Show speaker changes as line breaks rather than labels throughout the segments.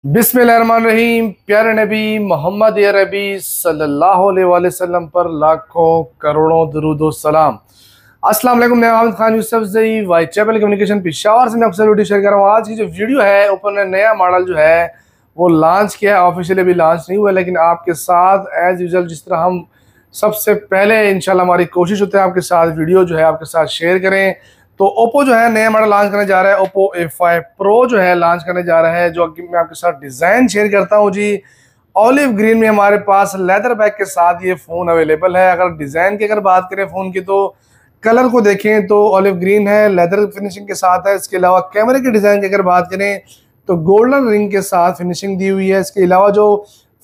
बिस्मिल्लाहिर्रहमानिर्रहीम। प्यारे नबी मोहम्मद अरबी सल्लल्लाहु अलैहि वसल्लम पर लाखों करोड़ों दरूद व सलाम। अस्सलाम वालेकुम। मैं मोहम्मद खान यूसुफ जई वाई चैपल कम्युनिकेशन पेशावर से मैं आपसे वीडियो शेयर कर रहा हूँ। आज की जो वीडियो है ओपन ने नया मॉडल जो है वो लॉन्च किया है। ऑफिशियली अभी लॉन्च नहीं हुआ, लेकिन आपके साथ एज यूजल जिस तरह हम सबसे पहले इंशाल्लाह हमारी कोशिश होती है आपके साथ वीडियो जो है आपके साथ शेयर करें। तो ओप्पो जो है नया मॉडल लॉन्च करने जा रहा है। ओप्पो A5 प्रो जो है लॉन्च करने जा रहा है, जो कि मैं आपके साथ डिज़ाइन शेयर करता हूँ जी। ऑलिव ग्रीन में हमारे पास लेदर बैग के साथ ये फ़ोन अवेलेबल है। अगर डिज़ाइन की अगर बात करें फ़ोन की, तो कलर को देखें तो ऑलिव ग्रीन है, लेदर फिनिशिंग के साथ है। इसके अलावा कैमरे के डिज़ाइन की अगर बात करें तो गोल्डन रिंग के साथ फिनिशिंग दी हुई है। इसके अलावा जो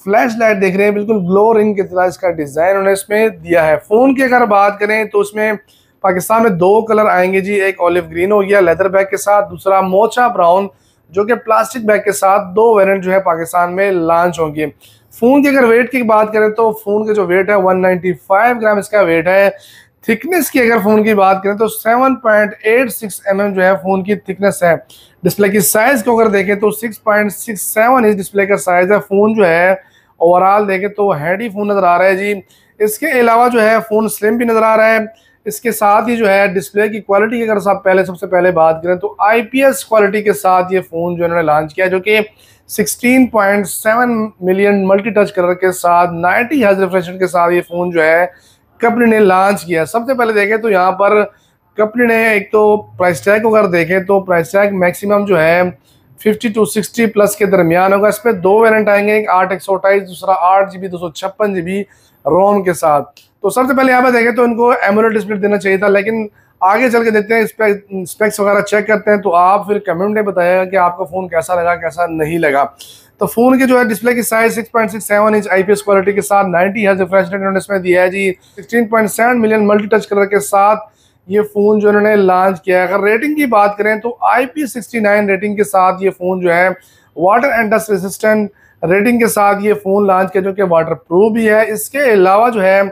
फ्लैश लाइट देख रहे हैं बिल्कुल ग्लो रिंग की तरह इसका डिज़ाइन उन्होंने इसमें दिया है। फ़ोन की अगर बात करें तो उसमें पाकिस्तान में दो कलर आएंगे जी। एक ऑलिव ग्रीन हो गया लेदर बैग के साथ, दूसरा मोचा ब्राउन जो कि प्लास्टिक बैग के साथ। दो वेरिएंट जो है पाकिस्तान में लॉन्च होंगे। फ़ोन की अगर वेट की बात करें तो फ़ोन का जो वेट है 195 ग्राम इसका वेट है। थिकनेस की अगर फ़ोन की बात करें तो 7.86 mm जो है फ़ोन की थिकनेस है। डिस्प्ले की साइज़ को अगर देखें तो 6.67 इंच डिस्प्ले का साइज़ है। फ़ोन जो है ओवरऑल देखें तो हैंडी फ़ोन नज़र आ रहा है जी। इसके अलावा जो है फ़ोन स्लिम भी नज़र आ रहा है। इसके साथ ही जो है डिस्प्ले की क्वालिटी की अगर आप सबसे पहले बात करें तो IPS क्वालिटी के साथ ये फ़ोन जो इन्होंने लॉन्च किया, जो कि 16.7 मिलियन मल्टी टच कलर के साथ 90 हर्ट्ज रिफ्रेश रेट के साथ ये फ़ोन जो है कंपनी ने लॉन्च किया। सबसे पहले देखें तो यहाँ पर कंपनी ने एक तो प्राइस टैग को अगर देखें तो प्राइस टैग मैक्सिमम जो है 50 टू 60 प्लस के दरमियान होगा। इस पर दो वेरिएंट आएंगे, एक 8 128, दूसरा 8 GB 256 GB रोम के साथ। तो सबसे पहले यहाँ पे देखें तो इनको एमोलेड डिस्प्ले देना चाहिए था, लेकिन आगे चल के देखते हैं स्पेक्स वगैरह चेक करते हैं, तो आप फिर कमेंट में बताइएगा कि आपका फ़ोन कैसा लगा कैसा नहीं लगा। तो फ़ोन की जो है डिस्प्ले की साइज 6.67 इंच IPS क्वालिटी के साथ 90 हर्ट्ज रिफ्रेश रेट इन्होंने इसमें दिया है जी। 16.7 मिलियन मल्टी टच कलर के साथ ये फ़ोन जो इन्होंने लॉन्च किया है। अगर रेटिंग की बात करें तो IP69 रेटिंग के साथ ये फ़ोन जो है water and dust resistant rating के साथ ये फ़ोन लॉन्च किया, जो कि वाटर प्रूफ भी है। इसके अलावा जो है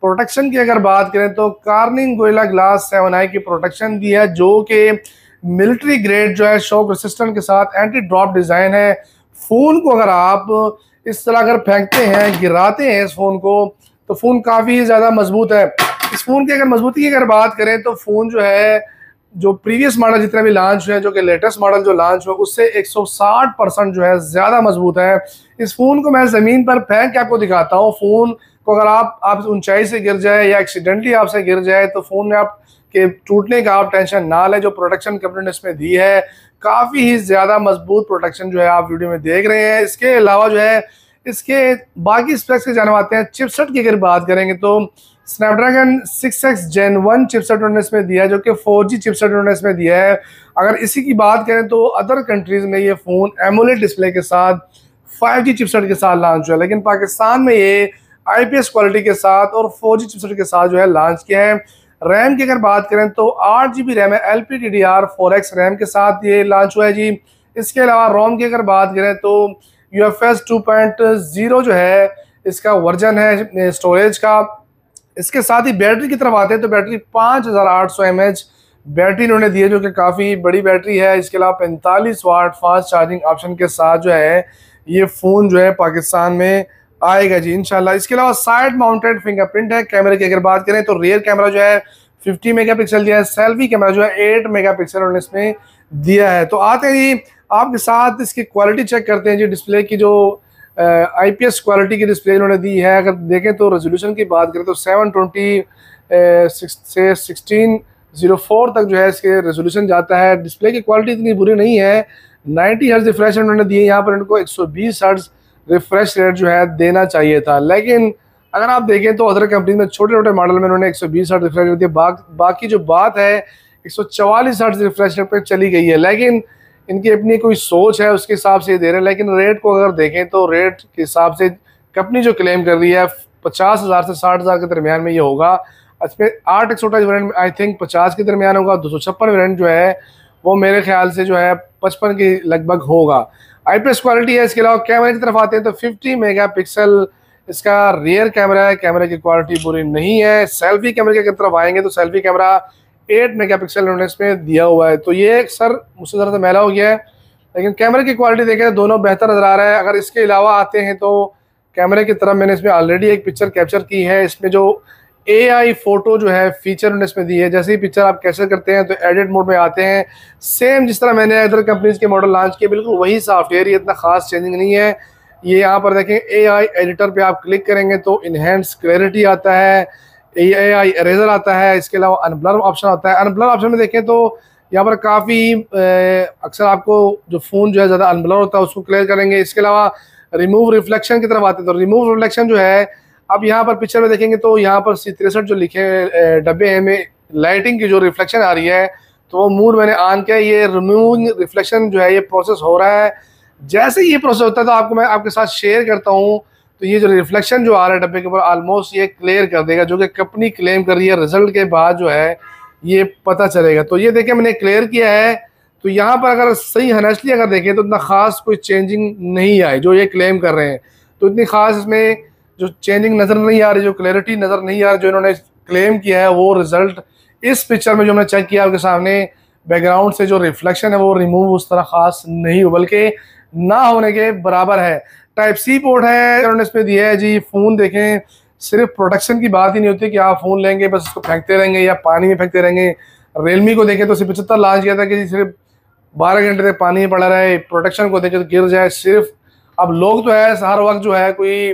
प्रोटेक्शन की अगर बात करें तो कार्निंग गोरिल्ला ग्लास 7i की प्रोटेक्शन दी है, जो कि मिलिट्री ग्रेड जो है शॉक रेसिस्टेंट के साथ एंटी ड्रॉप डिज़ाइन है। फ़ोन को अगर आप इस तरह अगर फेंकते हैं गिराते हैं इस फ़ोन को तो फ़ोन काफ़ी ज़्यादा मजबूत है। इस फ़ोन की अगर मजबूती की अगर बात करें तो फ़ोन जो है जो प्रीवियस मॉडल जितने भी लॉन्च हुए हैं, जो कि लेटेस्ट मॉडल जो लॉन्च हुआ उससे 160% जो है ज़्यादा मजबूत है। इस फ़ोन को मैं ज़मीन पर फेंक के आपको दिखाता हूँ। फ़ोन को अगर आप ऊंचाई से गिर जाए या एक्सीडेंटली आपसे गिर जाए तो फ़ोन में आप के टूटने का आप टेंशन ना लें। जो प्रोटेक्शन कंपनी ने इसमें दी है काफ़ी ही ज़्यादा मजबूत प्रोटेक्शन जो है आप वीडियो में देख रहे हैं। इसके अलावा जो है इसके बाकी स्पेक्स के जाने आते हैं। चिपसेट की अगर बात करेंगे तो स्नैपड्रैगन 6X Gen 1 चिपसेट उन्होंने इसमें दिया है, जो कि 4G चिपसेट उन्होंने इसमें दिया है। अगर इसी की बात करें तो अदर कंट्रीज़ में ये फ़ोन एमोलेड डिस्प्ले के साथ 5G चिपसेट के साथ लॉन्च हुआ है, लेकिन पाकिस्तान में ये IPS क्वालिटी के साथ और 4G चिपसेट के साथ जो है लॉन्च किया है। रैम की अगर बात करें तो 8 GB रैम है, LPDDR4X रैम के साथ ये लॉन्च हुआ है जी। इसके अलावा रोम की अगर बात करें तो UFS 2.0 जो है इसका वर्जन है स्टोरेज का। इसके साथ ही बैटरी की तरफ आते हैं तो बैटरी 5800 mAh बैटरी इन्होंने दी है, जो कि काफ़ी बड़ी बैटरी है। इसके अलावा 45 वाट फास्ट चार्जिंग ऑप्शन के साथ जो है ये फ़ोन जो है पाकिस्तान में आएगा जी इंशाल्लाह। इसके अलावा साइड माउंटेड फिंगरप्रिंट है। कैमरे की अगर बात करें तो रियर कैमरा जो है 50 मेगापिक्सल दिया है, सेल्फी कैमरा जो है 8 मेगापिक्सल उन्होंने इसमें दिया है। तो आते हैं जी आपके साथ इसकी क्वालिटी चेक करते हैं जी। डिस्प्ले की जो IPS क्वालिटी की डिस्प्ले इन्होंने दी है, अगर देखें तो रेजोल्यूशन की बात करें तो 720 से 1604 तक जो है इसके रेजोल्यूशन जाता है। डिस्प्ले की क्वालिटी इतनी बुरी नहीं है। 90 हर्ट्ज रिफ्रेश रेट उन्होंने दिए, यहाँ पर इनको 120 हर्ट्ज रिफ्रेश रेट जो है देना चाहिए था, लेकिन अगर आप देखें तो अदर कंपनी में छोटे छोटे मॉडल में उन्होंने 120 हर्ट्ज रिफ्रेश रेट दिया। बाकी जो बात है 144 हर्ट्ज रिफ्रेश रेट पर चली गई है, लेकिन इनकी अपनी कोई सोच है उसके हिसाब से ये दे रहे हैं। लेकिन रेट को अगर देखें तो रेट के हिसाब से कंपनी जो क्लेम कर रही है 50,000 से 60,000 के दरमियान में ये होगा। इसमें 8 128 वेरिएंट आई थिंक 50 के दरमियान होगा। 256 वेरिएंट जो है वो मेरे ख्याल से जो है 55 के लगभग होगा। IPS क्वालिटी है। इसके अलावा कैमरे की तरफ आते हैं तो 50 मेगापिक्सल इसका रियर कैमरा है। कैमरे की क्वालिटी बुरी नहीं है। सेल्फी कैमरे की तरफ आएंगे तो सेल्फी कैमरा 8 मेगापिक्सल उन्होंने इसमें दिया हुआ है। तो ये सर मुझसे ज़रा सा मैला हो गया है, लेकिन कैमरे की क्वालिटी देखें तो दोनों बेहतर नज़र आ रहा है। अगर इसके अलावा आते हैं तो कैमरे की तरफ मैंने इसमें ऑलरेडी एक पिक्चर कैप्चर की है। इसमें जो AI फ़ोटो जो है फीचर उन्होंने इसमें दी है। जैसे ही पिक्चर आप कैप्चर करते हैं तो एडिट मोड में आते हैं, सेम जिस तरह मैंने अदर कंपनीज़ के मॉडल लॉन्च किए बिल्कुल वही सॉफ्टवेयर, ये इतना खास चेंजिंग नहीं है। ये यहाँ पर देखें AI एडिटर पे आप क्लिक करेंगे तो इनहेंस क्लैरिटी आता है, AI इरेजर आता है, इसके अलावा अनब्लर ऑप्शन आता है। अनब्लर ऑप्शन में देखें तो यहाँ पर काफ़ी अक्सर आपको जो फ़ोन जो है ज़्यादा अनब्लर होता है उसको क्लियर करेंगे। इसके अलावा रिमूव रिफ्लेक्शन की तरफ आते हैं तो रिमूव रिफ्लेक्शन जो है अब यहाँ पर पिक्चर में देखेंगे तो यहाँ पर C63 जो लिखे डब्बे हैं में लाइटिंग की जो रिफ्लेक्शन आ रही है तो वो मूड मैंने ऑन किया। ये रिमूविंग रिफ्लेक्शन जो है ये प्रोसेस हो रहा है। जैसे ये प्रोसेस होता है तो आपको मैं आपके साथ शेयर करता हूँ। तो ये जो रिफ्लेक्शन जो आ रहा है डब्बे के ऊपर ऑलमोस्ट ये क्लियर कर देगा, जो कि कंपनी क्लेम कर रही है। रिजल्ट के बाद जो है ये पता चलेगा। तो ये देखें मैंने क्लियर किया है। तो यहाँ पर अगर सही हनेस्टली अगर देखें तो इतना खास कोई चेंजिंग नहीं आई जो ये क्लेम कर रहे हैं। तो इतनी खास इसमें जो चेंजिंग नज़र नहीं आ रही, जो क्लैरिटी नज़र नहीं आ रही जो इन्होंने क्लेम किया है, वो रिजल्ट इस पिक्चर में जो हमने चेक किया आपके सामने बैकग्राउंड से जो रिफ्लेक्शन है वो रिमूव उस तरह खास नहीं हो बल्कि ना होने के बराबर है। टाइप सी पोर्ट है इन्होंने इस पर दिया है जी। फ़ोन देखें सिर्फ प्रोटेक्शन की बात ही नहीं होती कि आप फ़ोन लेंगे बस इसको फेंकते रहेंगे या पानी में फेंकते रहेंगे। रियलमी को देखें तो सिर्फ 75 लॉन्च किया था कि सिर्फ 12 घंटे तक पानी में पड़ा रहे। प्रोटेक्शन को देखें तो गिर जाए सिर्फ। अब लोग तो है हर वक्त जो है कोई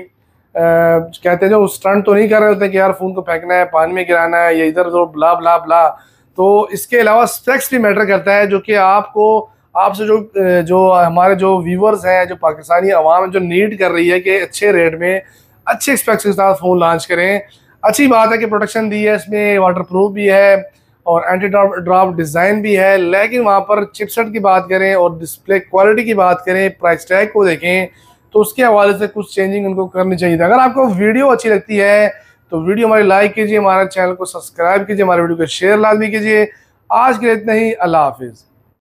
कहते हैं जो स्टंट तो नहीं कर रहे होते कि यार फ़ोन को फेंकना है, पानी में गिराना है, या इधर उधर ब्ला ब्ला ब्ला। तो इसके अलावा स्पेक्स भी मैटर करता है जो कि आपको आपसे जो हमारे जो व्यूवर्स हैं, जो पाकिस्तानी अवाम जो नीड कर रही है कि अच्छे रेट में अच्छे स्पेक्स के साथ फ़ोन लॉन्च करें। अच्छी बात है कि प्रोटेक्शन दी है इसमें, वाटर प्रूफ भी है और एंटी ड्रॉप डिज़ाइन भी है। लेकिन वहाँ पर चिपसेट की बात करें और डिस्प्ले क्वालिटी की बात करें, प्राइस टैग को देखें तो उसके हवाले से कुछ चेंजिंग उनको करनी चाहिए। अगर आपको वीडियो अच्छी लगती है तो वीडियो हमारी लाइक कीजिए, हमारे चैनल को सब्सक्राइब कीजिए, हमारे वीडियो को शेयर लाजमी कीजिए। आज के लिए इतना ही, अल्लाह हाफिज़।